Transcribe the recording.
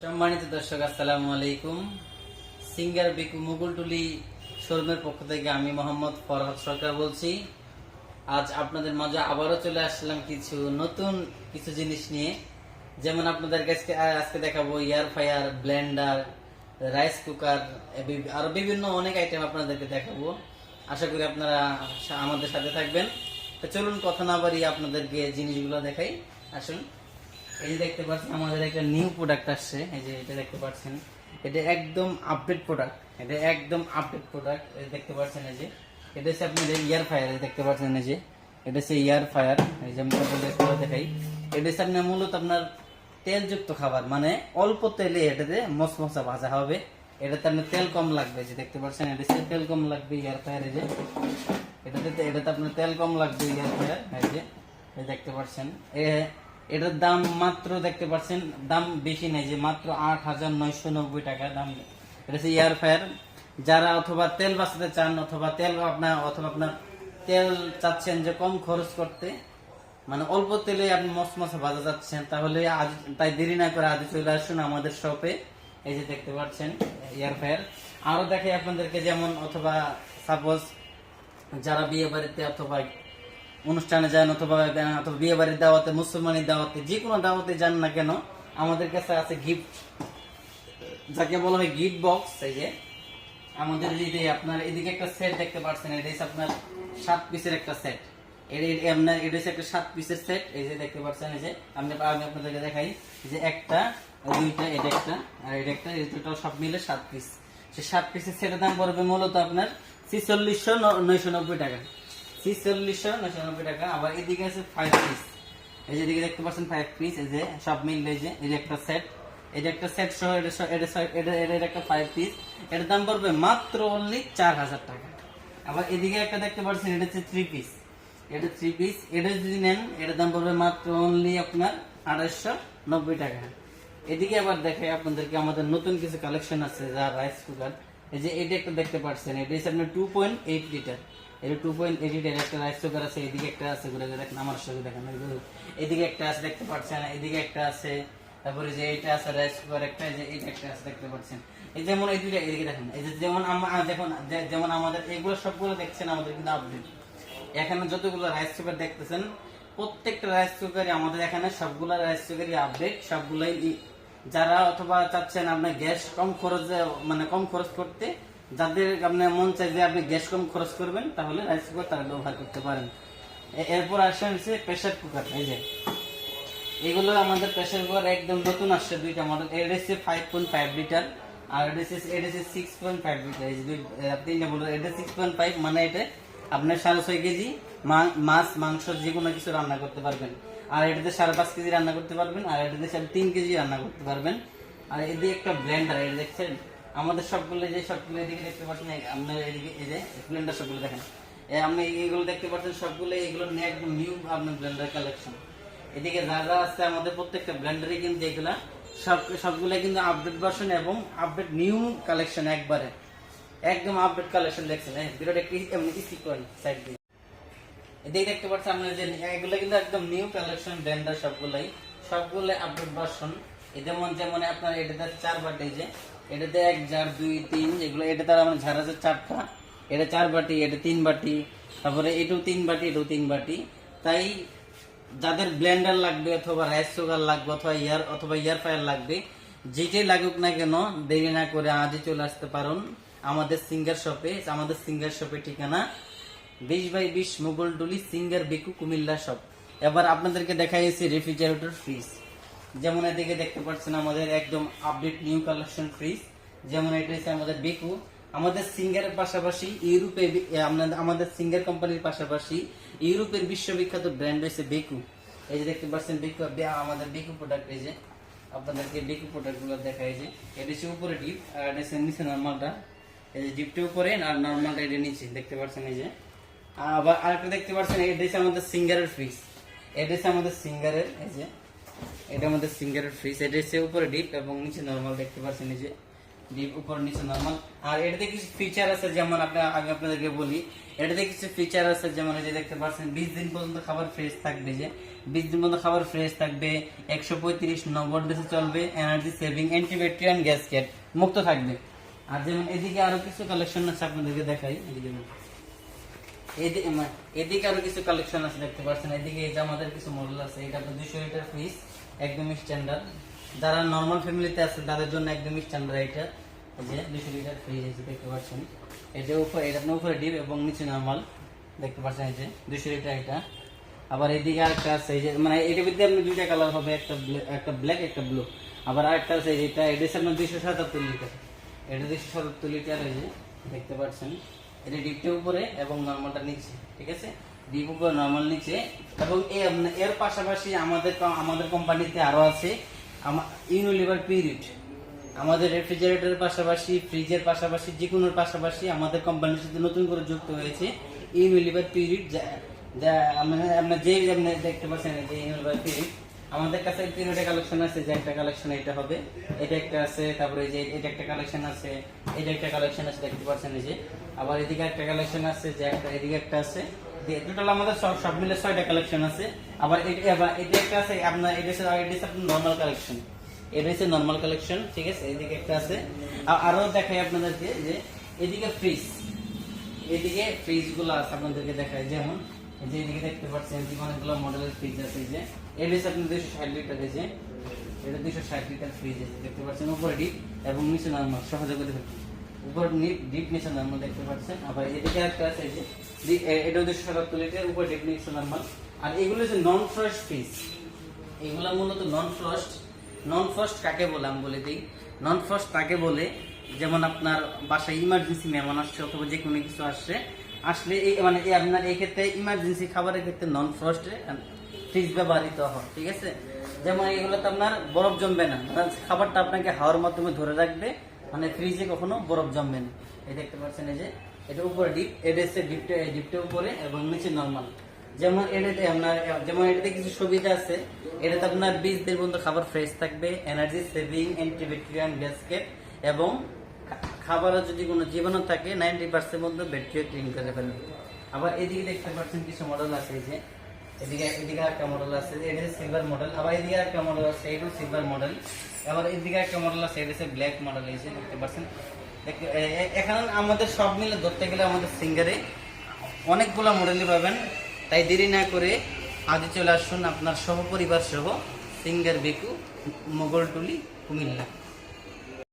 সম্মানিত দর্শক, আসসালামু আলাইকুম। সিঙ্গার বিকু মুকুলটুলি শোরুমের পক্ষ থেকে আমি মোহাম্মদ ফরহাদ সরকার বলছি। আজ আপনাদের মাঝে আবারও চলে আসলাম নতুন কিছু জিনিস নিয়ে। যেমন আপনাদের কাছে আজকে দেখাবো air fryer, Blender, rice cooker, আরো বিভিন্ন অনেক আইটেম আপনাদেরকে দেখাবো। আশা করি আপনারা আমাদের সাথে থাকবেন। তো চলুন কথা না বাড়িয়ে আপনাদেরকে জিনিসগুলো দেখাই। আসুন, এই যে দেখতে পাচ্ছেন আমাদের একটা নিউ প্রোডাক্ট আসছে। এই যে এটা দেখতে পাচ্ছেন, এটা একদম আপডেট প্রোডাক্ট। দেখতে পাচ্ছেন এই যে এটা হচ্ছে আপনাদের এয়ার ফ্রায়ার। দেখতে পাচ্ছেন এই যে এটা হচ্ছে এয়ার ফ্রায়ার। এই যে আমি দেখাই, এটা হচ্ছে আপনার মূলত আপনার তেলযুক্ত খাবার, মানে অল্প তেলে এটাতে মশমশা ভাজা হবে। এটাতে আপনার তেল কম লাগবে। যে দেখতে পাচ্ছেন এটা হচ্ছে তেল কম লাগবে এয়ার ফ্রায়ার। এই যে এটাতে আপনার তেল কম লাগবে এয়ার ফ্রায়ার। এই যে দেখতে পাচ্ছেন এটার দাম মাত্র, দেখতে পাচ্ছেন দাম বেশি নেই, যে মাত্র 8,990 টাকা দাম। এটা হচ্ছে এয়ার ফ্রায়ার। যারা অথবা তেল বাঁচাতে চান, অথবা আপনার তেল চাচ্ছেন যে কম খরচ করতে, মানে অল্প তেলে আপনি মশমশা ভাজা যাচ্ছেন, তাহলে তাই দেরি না করে আজ চলে আসুন আমাদের শপে। এই যে দেখতে পাচ্ছেন এয়ার ফ্রায়ার। আরো দেখাই আপনাদেরকে, যেমন অথবা সাপোজ যারা বিয়ে বাড়িতে অথবা অনুষ্ঠানে যান, অথবা বিয়ে বাড়ির দাওয়াতে, মুসলমানের দাওয়াতে, যে কোনো দাওয়াতে যান না কেন, আমাদের কাছে আছে গিফট, যাকে বলা হয় গিফট বক্স। এই যে আমাদের যে আপনার এদিকে একটা সেট দেখতে পাচ্ছেন, এটা হচ্ছে আপনার 7 পিসের একটা সেট। এটা হচ্ছে একটা 7 পিসের সেট। এই যে দেখতে পাচ্ছেন, এই যে আমি আপনাদেরকে দেখাই, যে একটা, দুইটা, এটা একটা, আর এটা একটা, এই দুটো সব মিলে 7 পিস। সে 7 পিসের সেটের দাম পড়বে মূলত আপনার 46,990 টাকা। 46,990 টাকা। আবার এদিকে আছে 5 পিস। এই যে এদিকে দেখতে পাচ্ছেন 5 পিস। এই যে সব মিললে এই যে একটা সেট, এই যে একটা সেট সহ এটা একটা 5 পিস। এটার দাম পড়বে মাত্র অনলি 4,000 টাকা। আবার এদিকে একটা দেখতে পাচ্ছেন, এটা হচ্ছে 3 পিস। এটা 3 পিস, এটা যদি নেন এটার দাম পড়বে মাত্র অনলি আপনার 2,890 টাকা। এদিকে আবার দেখে আপনাদেরকে আমাদের নতুন কিছু কালেকশন আছে, যা রাইস কুকার। এই যে এটা একটা দেখতে পাচ্ছেন, এটা হচ্ছে আপনার 2.8 লিটার। এটা 2.8 লিটার একটা রাইস কুকার আছে। এদিকে একটা আছে, ঘুরে দেখেন, আমার সাথে দেখেন, এদিকে একটা আছে দেখতে পাচ্ছেন, এদিকে একটা আছে, তারপরে যে এটা আছে রাইস কুকার একটা, যে এটা একটা আছে দেখতে পাচ্ছেন। এই যেমন এই দুইটা, এদিকে দেখেন, এই যে যেমন আমাদের এগুলো সবগুলো দেখছেন আমাদের কিন্তু আপডেট। এখানে যতগুলো রাইস কুকার দেখতেছেন, প্রত্যেকটা রাইস কুকারই আমাদের এখানে, সবগুলো রাইস কুকারই আপডেট, সবগুলাই। যারা অথবা চাচ্ছেন আপনার গ্যাস কম খরচে, মানে কম খরচ করতে, যাদের আপনার মন চাই যে আপনি গ্যাস কম খরচ করবেন, তাহলে রাইস কুকার তারা ব্যবহার করতে পারেন। এরপর আসেন হচ্ছে প্রেসার কুকার। এই যে এগুলো আমাদের প্রেসার কুকার একদম নতুন আসছে, দুইটা মডেল। এটা হচ্ছে 5.5 লিটার, আর এটা হচ্ছে 6.5 লিটার। এই যে তিনটা মডেল। এটা 6.5 মানে এটা আপনার 6.5 কেজি মাছ, মাংস, যে কোনো কিছু রান্না করতে পারবেন। আর এটাতে 5.5 কেজি রান্না করতে পারবেন, আর এটাতে 3 কেজি রান্না করতে পারবেন। আর এদিকে একটা ব্লেন্ডার, এটা দেখছেন আমাদের সবগুলো, যে সবগুলো এদিকে দেখতে পাচ্ছেন, আপনার এদিকে এই যে ব্লেন্ডার সবগুলো দেখেন, আপনি এইগুলো দেখতে পাচ্ছেন, সবগুলো এগুলো একদম নিউ আপনার ব্লেন্ডার কালেকশন। এদিকে যা যা আছে আমাদের প্রত্যেকটা ব্লেন্ডারে কিন্তু এগুলা সবগুলো কিন্তু আপডেট ভার্সন এবং আপডেট নিউ কালেকশন, একবারে একদম আপডেট কালেকশন। দেখছেন ভিডিওটা একটু এমনি স্কিপ করেন সাইড দিয়ে। এদিকে দেখতে পাচ্ছেন আপনারা যে এগুলো কিন্তু একদম নিউ কালেকশন ব্লেন্ডার, সবগুলাই আপডেট ভার্সন। যেমন আপনার এটাতে 4 বাটি, যে এটাতে 1 জার 2 3, এগুলো এটা তার আমার ঝাড় আছে 4টা। এটা 4 বাটি, এটা 3 বাটি, তারপরে এটাও 3 বাটি, এটাও 3 বাটি। তাই যাদের ব্লেন্ডার লাগবে, অথবা রাইস কুকার লাগবে, অথবা ইয়ার ফ্রায়ার লাগবে, যেটাই লাগুক না কেন, দেরি না করে আজই চলে আসতে পারুন আমাদের সিঙ্গার শপে। আমাদের সিঙ্গার শপে ঠিকানা 20/20 মুগলটুলি, সিঙ্গার বিকু, কুমিল্লা শপ। এবার আপনাদেরকে দেখাইছি রেফ্রিজারেটর, ফ্রিজ। যেমন এদিকে দেখতে পাচ্ছেন আমাদের একদম আপডেট নিউ কালেকশন ফ্রিজ। যেমন এটা হচ্ছে আমাদের বিকু। আমাদের সিঙ্গারের পাশাপাশি ইউরোপে, আমাদের সিঙ্গার কোম্পানির পাশাপাশি ইউরোপের বিশ্ববিখ্যাত ব্র্যান্ড হয়েছে বেকু। এই যে দেখতে পাচ্ছেন বেকু, আমাদের বেকু প্রোডাক্ট। এই যে আপনাদেরকে বেকু প্রোডাক্ট গুলো দেখাই, যে এটা হচ্ছে উপরে ডিপ, আর এটা হচ্ছে নিচে নর্মালটা। এই যে ডিপটা উপরে আর নর্মালটা এটা নিচে, দেখতে পাচ্ছেন। এই যে আবার আরেকটা দেখতে পাচ্ছেন, এটা হচ্ছে আমাদের সিঙ্গারের ফ্রিজ। এটা হচ্ছে আমাদের সিঙ্গারের, এই যে এটা আমাদের সিঙ্গারের ফ্রিজ। এটা হচ্ছে উপরে ডিপ এবং নিচে নর্মাল, দেখতে পাচ্ছেন। এই যে ডিপ উপর নিচে নরমাল। আর এটাতে কিছু ফিচার আছে, যেমন আমি আপনাদেরকে বলি, এটাতে কিছু ফিচার আছে, যেমন এই যে দেখতে পাচ্ছেন 20 দিন পর্যন্ত খাবার ফ্রেশ থাকবে, যে 20 দিন পর্যন্ত খাবার ফ্রেশ থাকবে, 135-90 ডেসে চলবে, এনার্জি সেভিং, অ্যান্টিব্যাকটেরিয়াল গ্যাসকেট মুক্ত থাকবে। আর যেমন এদিকে আরো কিছু কালেকশন আছে, আপনাদেরকে দেখাই। এদিকে আরো কিছু কালেকশন আছে, দেখতে পাচ্ছেন। এদিকে এই যে আমাদের কিছু মডেল আছে। এটা 200 লিটার ফ্রিজ, একদমই স্ট্যান্ডার্ড। যারা নরমাল ফ্যামিলিতে আছে তাদের জন্য একদমই স্ট্যান্ডার্ড। এটা এই যে 200 লিটার ফ্রিজ আছে, দেখতে পাচ্ছেন। এটা আপনার উপরে ডিপ এবং নিচে নরমাল, দেখতে পাচ্ছেন। এই যে 200 লিটার এটা। আবার এদিকে আরেকটা আছে, এই যে মানে এটার ভিতরে আপনার দুইটা কালার হবে, একটা ব্ল্যাক একটা ব্লু। আবার আরেকটা আছে এটা হচ্ছে আপনার 277 লিটার। এটা 277 লিটার, এই যে দেখতে পাচ্ছেন। এটা ডিপটা উপরে এবং নরমালটা নিচে, ঠিক আছে। ডিপ উপরে নরমাল নিচে। এবং এর পাশাপাশি আমাদের কোম্পানিতে আরো আছে ইউনিলিভার পিরিয়ড। আমাদের রেফ্রিজারেটরের পাশাপাশি, ফ্রিজের পাশাপাশি, যে কোনোর পাশাপাশি আমাদের কোম্পানির সাথে নতুন করে যুক্ত হয়েছে ইউনিলিভার পিরিয়ড, যা আপনার যে আপনি দেখতে পাচ্ছেন যে ইউনিলিভার পিরিয়ড। আমাদের কাছে তিনটা কালেকশন আছে, যে একটা কালেকশন এটা হবে, এটা একটা আছে, তারপরে যে এটা একটা কালেকশন আছে, এটা একটা কালেকশন আছে, দেখতে পাচ্ছেন। এই যে আবার এদিকে একটা কালেকশন আছে, যে একটা এদিকে একটা আছে। টোটাল আমাদের সব মিলে 6টা কালেকশন আছে। আবার এটা একটা আছে আপনার, এটা হচ্ছে আপনার নরমাল কালেকশন। এটা হচ্ছে নরমাল কালেকশন, ঠিক আছে। এদিকে একটা আছে। আরো দেখাই আপনাদেরকে, যে এদিকে ফ্রিজ গুলো আছে, আপনাদেরকে দেখাই। যেমন এই যে এদিকে দেখতে পাচ্ছেন অনেকগুলো মডেলের ফ্রিজ আছে। এই যে এটা হচ্ছে আপনার 260 লিটার, এই যে এটা 260 লিটার ফ্রিজ আছে, দেখতে পাচ্ছেন। উপরে ডিপ এবং নিচে নরমাল, সহজে করে ফেলবেন। উপর ডিপ নিচে নরমাল, দেখতে পাচ্ছেন। আবার এদিকে একটা আছে, এই যে এটা 277 লিটার, উপরে ডিপ নিচে নরমাল। আর এগুলো হচ্ছে নন ফ্রস্ট ফ্রিজ। এগুলা মূলত নন ফ্রস্ট কাকে বলে আমি বলে দিই। নন ফ্রস্ট তাকে বলে, যেমন আপনার বাসায় ইমার্জেন্সি মেহমান আসছে অথবা যে কোনো কিছু আসলে মানে আপনার এই ক্ষেত্রে ইমার্জেন্সি খাবারের ক্ষেত্রে নন ফ্রস্ট ফ্রিজ ব্যবহৃত হয়, ঠিক আছে। যেমন এগুলোতে আপনার বরফ জমবে না, খাবারটা আপনাকে হাওয়ার মাধ্যমে ধরে রাখবে, মানে ফ্রিজে কখনো বরফ জমবে না। এই দেখতে পাচ্ছেন, এই যে এটা উপরে ডিপ, এটা হচ্ছে ডিপটা উপরে এবং নিচে নরমাল। যেমন এটাতে কিছু সুবিধা আছে। এটাতে আপনার 20 দিন পর্যন্ত খাবার ফ্রেশ থাকবে, এনার্জি সেভিং, অ্যান্টিব্যাকটেরিয়াল গ্যাসকেট, এবং খাবারে যদি কোনো জীবাণু থাকে 90% মধ্যে ব্যাকটেরিয়া ক্লিন করে ফেলবে। আবার এদিকে দেখতে পাচ্ছেন কিছু মডেল আছে, এই যে এদিকে একটা মডেল আছে, এটা সিলভার মডেল। আবার এদিকে একটা মডেল আছে, এটা সিলভার মডেল। আবার এদিকে একটা মডেল আছে, এটা ব্ল্যাক মডেল। এই যে দেখতে পাচ্ছেন। এখন আমাদের সব মিলে ধরতে গেলে আমাদের সিঙ্গারে অনেকগুলো মডেলই পাবেন। তাই দেরি না করে আজই চলে আসুন আপনার সহপরিবার সহ সিঙ্গার বেকু, মোগলটুলি, কুমিল্লা।